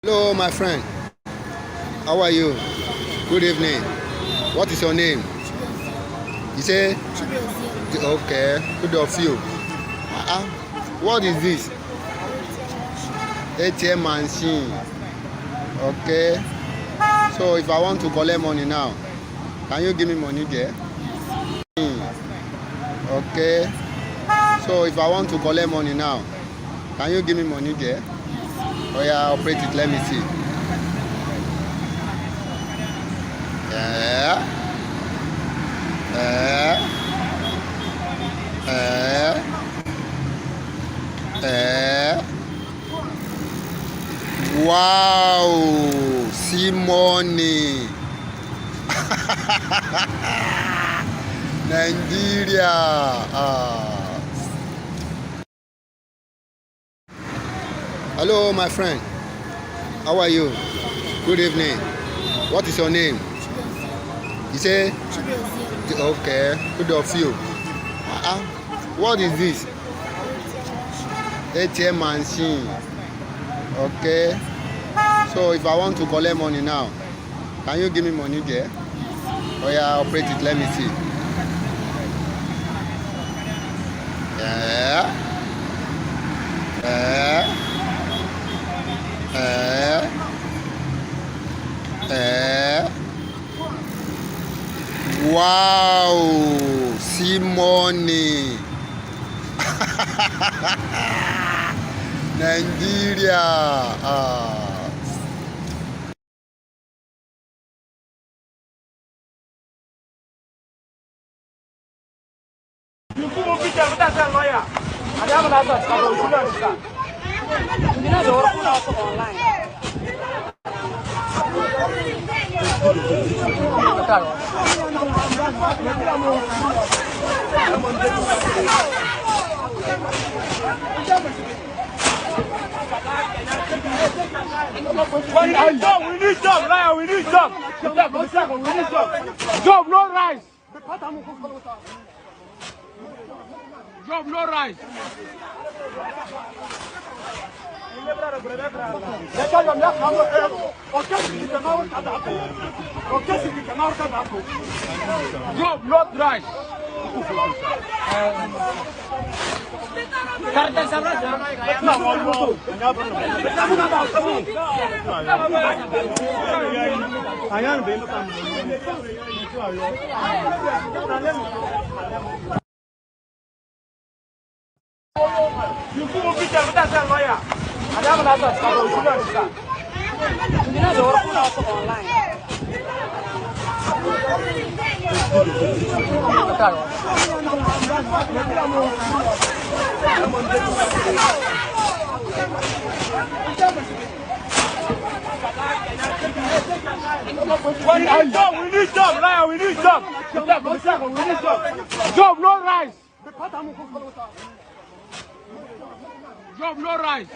Hello, my friend. How are you? Good evening. What is your name? You say? Okay. Good of you. What is this? ATM machine. Okay. So if I want to collect money now, can you give me money there? Okay. So if I want to collect money now, can you give me money there? Oh yeah, operate it. Let me see. Yeah. Wow, see money. Nigeria. Hello, my friend. How are you? Good evening. What is your name? You say? Okay. Good of you. What is this? ATM machine. Okay. So if I want to collect money now, can you give me money there? Oh yeah, operate it. Let me see. Yeah. Wow, see money. Nigeria. We need job, liar, we need job. We need job. Job, no rice. Job, no rice. Job, not rice. We need job, liar, we need job. We need job. Job, no rice. Job, no rice. Job, not rice.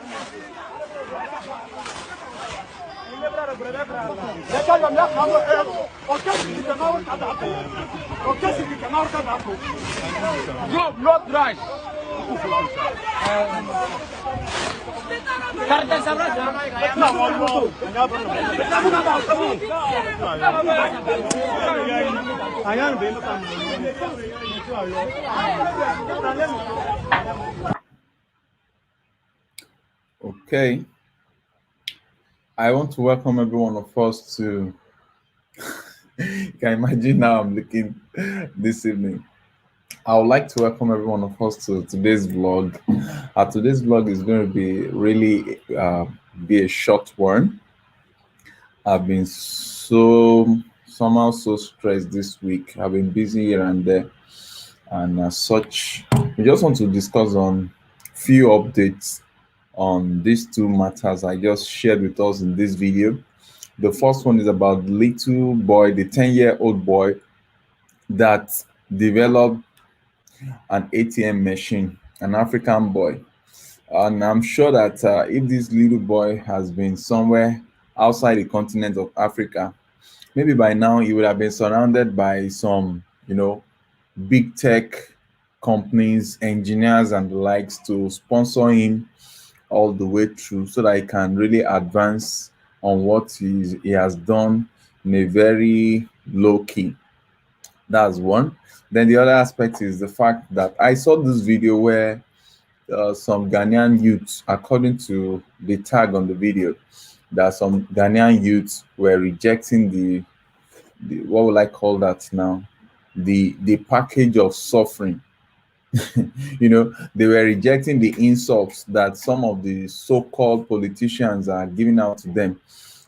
Okay, I want to welcome every one of us to. You can imagine how I'm looking this evening. I would like to welcome every one of us to today's vlog. Today's vlog is going to be really be a short one. I've been somehow so stressed this week. I've been busy here and there, and as such, we just want to discuss on few updates on these two matters I just shared with us in this video. The first one is about the little boy, the 10-year-old boy that developed an ATM machine, an African boy. And I'm sure that if this little boy has been somewhere outside the continent of Africa, maybe by now he would have been surrounded by some, big tech companies, engineers, and the likes to sponsor him all the way through so that he can really advance on what he has done in a very low key. That's one. Then the other aspect is the fact that I saw this video where some Ghanaian youths, according to the tag on the video, that some Ghanaian youths were rejecting the what will I call that now? The package of suffering. They were rejecting the insults that some of the so-called politicians are giving out to them.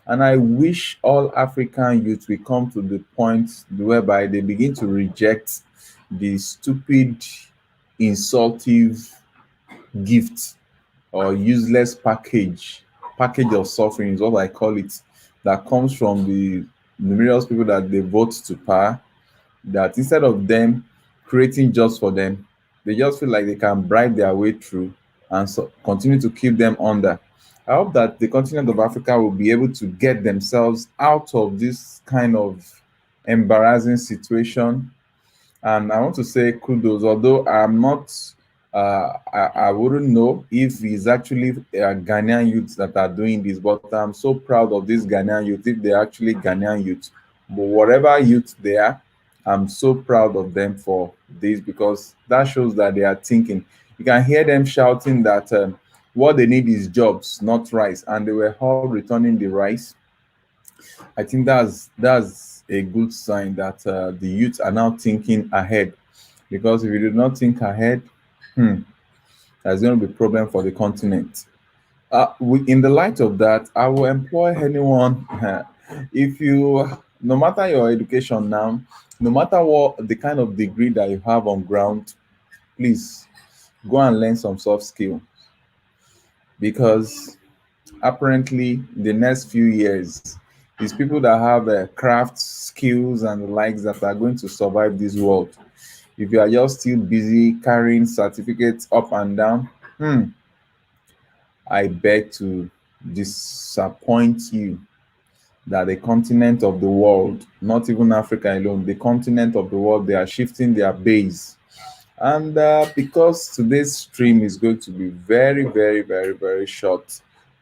And I wish all African youth will come to the point whereby they begin to reject the stupid, insultive gift or useless package of suffering is what I call it, that comes from the numerous people that they vote to power, that instead of them creating jobs for them, they just feel like they can bribe their way through and so continue to keep them under. I hope that the continent of Africa will be able to get themselves out of this kind of embarrassing situation. And I want to say kudos, although I'm not, I wouldn't know if it's actually Ghanaian youths that are doing this, but I'm so proud of these Ghanaian youth, if they're actually Ghanaian youth. But whatever youth they are, I'm so proud of them for this, because that shows that they are thinking. You can hear them shouting that what they need is jobs, not rice, and they were all returning the rice. I think that's a good sign that the youth are now thinking ahead. Because if you do not think ahead, hmm, there's going to be problem for the continent. In the light of that, I will employ anyone. If you, no matter your education now, no matter what the kind of degree that you have on ground, please go and learn some soft skill, because apparently the next few years is people that have craft skills and the likes that are going to survive this world. If you are just still busy carrying certificates up and down, I beg to disappoint you that the continent of the world, not even Africa alone, the continent of the world, they are shifting their base. And because today's stream is going to be very, very, very, very short,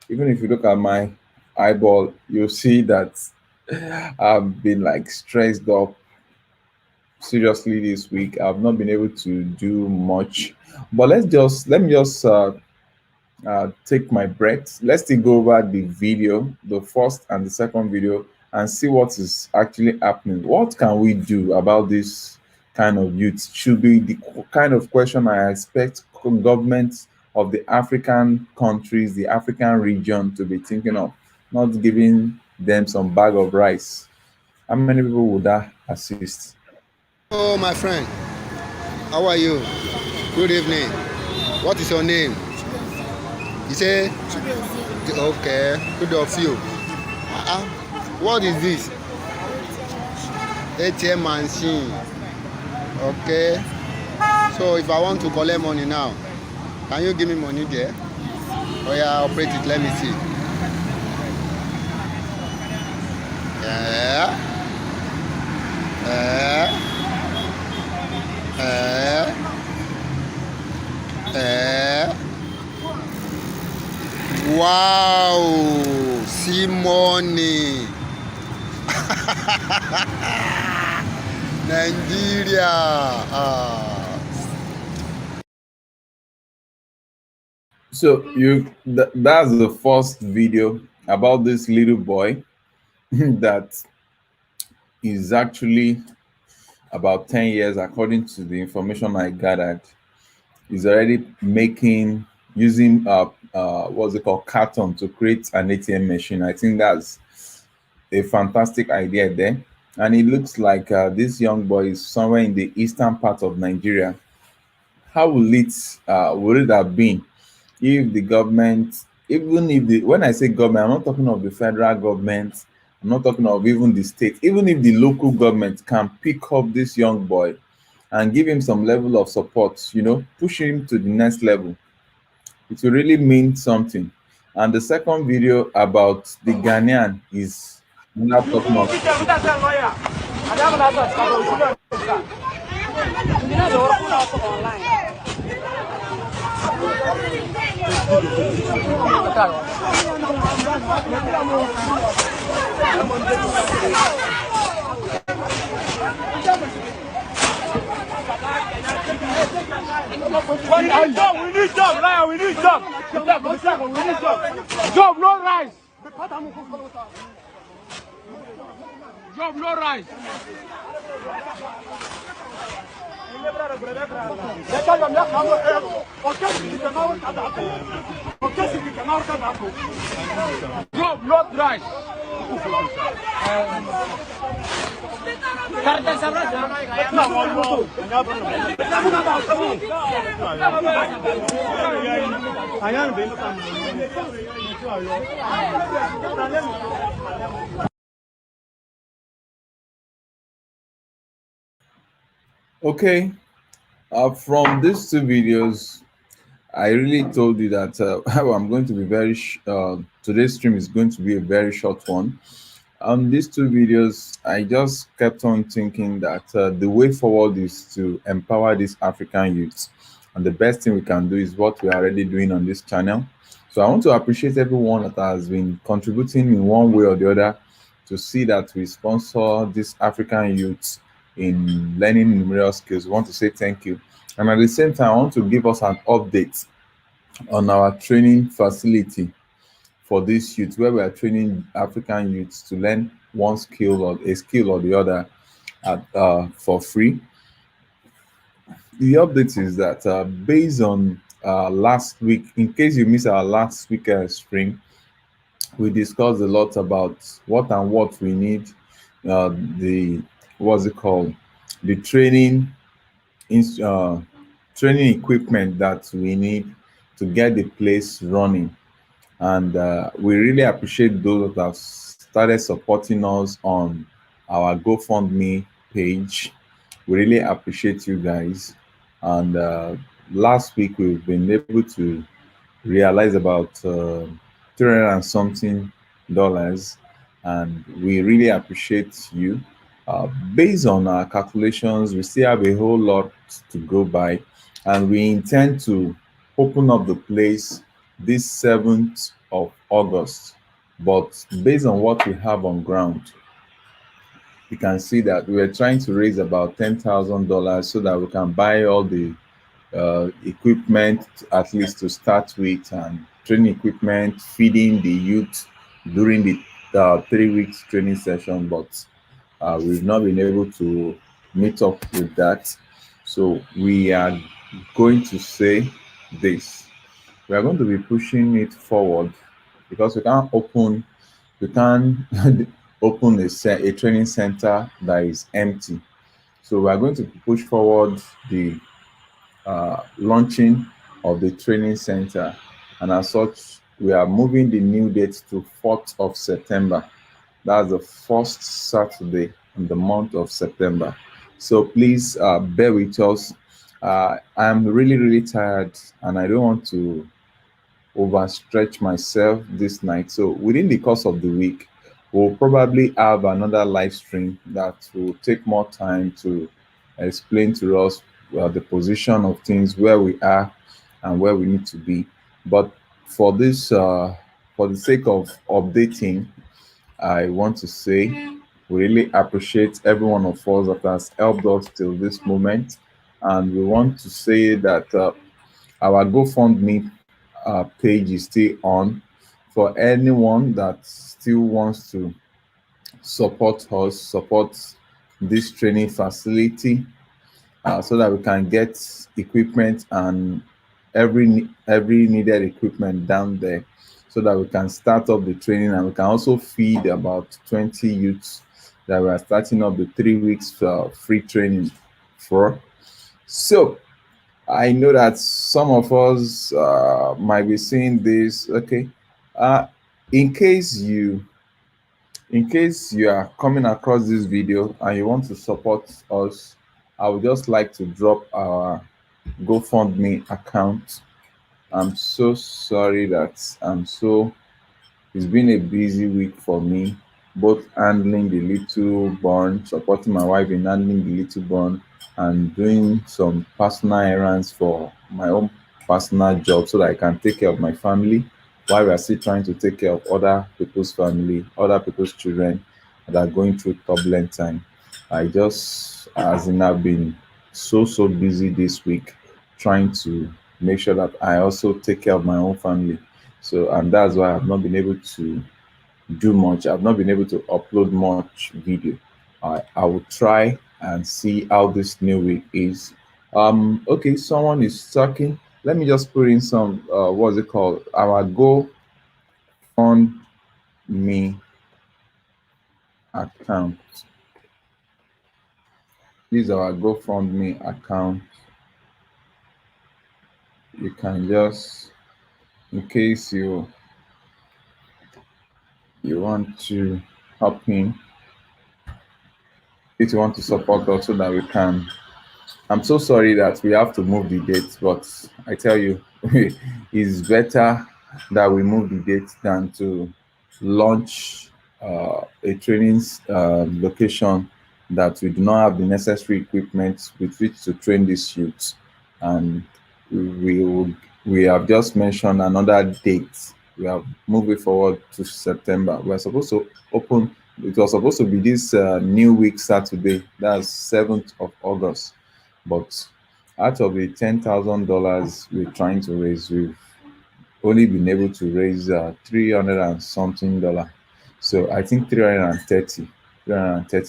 even if you look at my eyeball, you'll see that I've been like stressed up seriously this week. I've not been able to do much, but let me just take my breath. Let's still go over the video, the first and the second video, and see what is actually happening. What can we do about this kind of youth? Should be the kind of question I expect governments of the African countries, the African region to be thinking of, not giving them some bag of rice. How many people would that assist? Oh, my friend, how are you? Good evening. What is your name? You say, okay, good of you. What is this? ATM machine. Okay. So if I want to collect money now, can you give me money there? Oh yeah, operate it. Let me see. Yeah. Wow, see money. Nigeria. So that's the first video about this little boy that is actually about 10 years, according to the information I gathered. Is already using what's it called, carton, to create an ATM machine. I think that's a fantastic idea there. And it looks like this young boy is somewhere in the eastern part of Nigeria. How would it have been if the government, even if the, when I say government, I'm not talking of the federal government, I'm not talking of even the state, even if the local government can pick up this young boy and give him some level of support, push him to the next level, it will really mean something. And the second video about the Ghanaian is not talking of. We need job, Lion, we need job. We need job. Job, no rice. Job, no rice. Job, no rice. Okay, from these two videos, I really told you that I'm going to be today's stream is going to be a very short one. On these two videos, I just kept on thinking that the way forward is to empower these African youths. And the best thing we can do is what we are already doing on this channel. So I want to appreciate everyone that has been contributing in one way or the other to see that we sponsor these African youths in learning numerous skills. We want to say thank you. And at the same time, I want to give us an update on our training facility for this youth, where we are training African youths to learn one skill or a skill or the other for free. The update is that based on last week, in case you missed our last week stream, we discussed a lot about what we need, the what's it called, the training equipment that we need to get the place running. And we really appreciate those that have started supporting us on our GoFundMe page. We really appreciate you guys. And last week we've been able to realize about 300 and something dollars, and we really appreciate you. Based on our calculations, we still have a whole lot to go by, and we intend to open up the place this 7th of August. But based on what we have on ground, you can see that we are trying to raise about $10,000 so that we can buy all the equipment, at least to start with, and training equipment, feeding the youth during the 3 weeks training session. But we've not been able to meet up with that. So we are going to say this. We are going to be pushing it forward because we can't open a training center that is empty. So we are going to push forward the launching of the training center, and as such, we are moving the new date to 4th of September. That's the first Saturday in the month of September. So please bear with us. I'm really tired, and I don't want to overstretch myself this night. So within the course of the week, we'll probably have another live stream that will take more time to explain to us the position of things, where we are and where we need to be. But for this, for the sake of updating, I want to say we really appreciate every one of us that has helped us till this moment, and we want to say that our GoFundMe page is still on for anyone that still wants to support this training facility, so that we can get equipment and every needed equipment down there, so that we can start up the training, and we can also feed about 20 youths that we are starting up the 3 weeks free training for. So I know that some of us might be seeing this. Okay, in case you are coming across this video and you want to support us, I would just like to drop our GoFundMe account. I'm so sorry that it's been a busy week for me, both handling the little born, supporting my wife in handling the little born, and doing some personal errands for my own personal job so that I can take care of my family while we are still trying to take care of other people's family, other people's children that are going through turbulent time. I just, as in, I've been so busy this week trying to make sure that I also take care of my own family. So, and that's why I've not been able to do much. I've not been able to upload much video. I will try and see how this new week is. Okay, someone is talking. Let me just put in some what's it called? Our Go Fund Me account. This is our GoFundMe account. You can just, in case you want to help in, if you want to support us so that we can. I'm so sorry that we have to move the date, but I tell you, it's better that we move the date than to launch a training location that we do not have the necessary equipment with which to train these youths. And we will, we have just mentioned another date. We have moved it forward to September. We're supposed to open. It was supposed to be this new week Saturday. That's 7th of August. But out of the $10,000 we're trying to raise, we've only been able to raise 300 and something dollar. So I think 330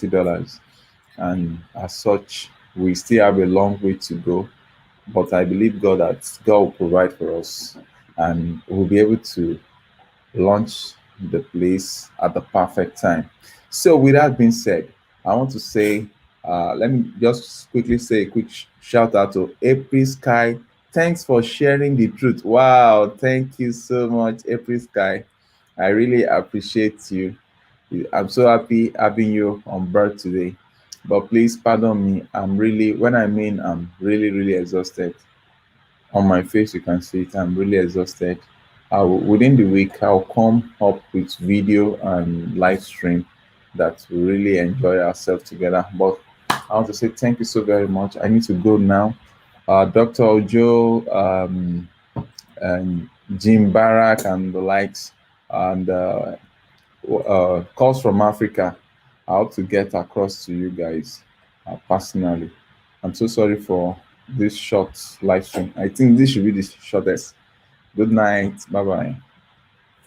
dollars. And as such, we still have a long way to go. But I believe God that God will provide for us, and we'll be able to launch the place at the perfect time. So, with that being said, I want to say, let me just quickly say a quick shout out to April Sky. Thanks for sharing the truth. Wow, thank you so much, April Sky. I really appreciate you. I'm so happy having you on board today. But please pardon me. I'm really, when I mean I'm really exhausted. On my face, you can see it. I'm really exhausted. Within the week, I'll come up with video and live stream that we really enjoy ourselves together. But I want to say thank you so very much. I need to go now. Dr. Ojo, and Jim Barak and the likes, and calls from Africa. I hope to get across to you guys personally. I'm so sorry for this short live stream. I think this should be the shortest. Good night. Bye bye.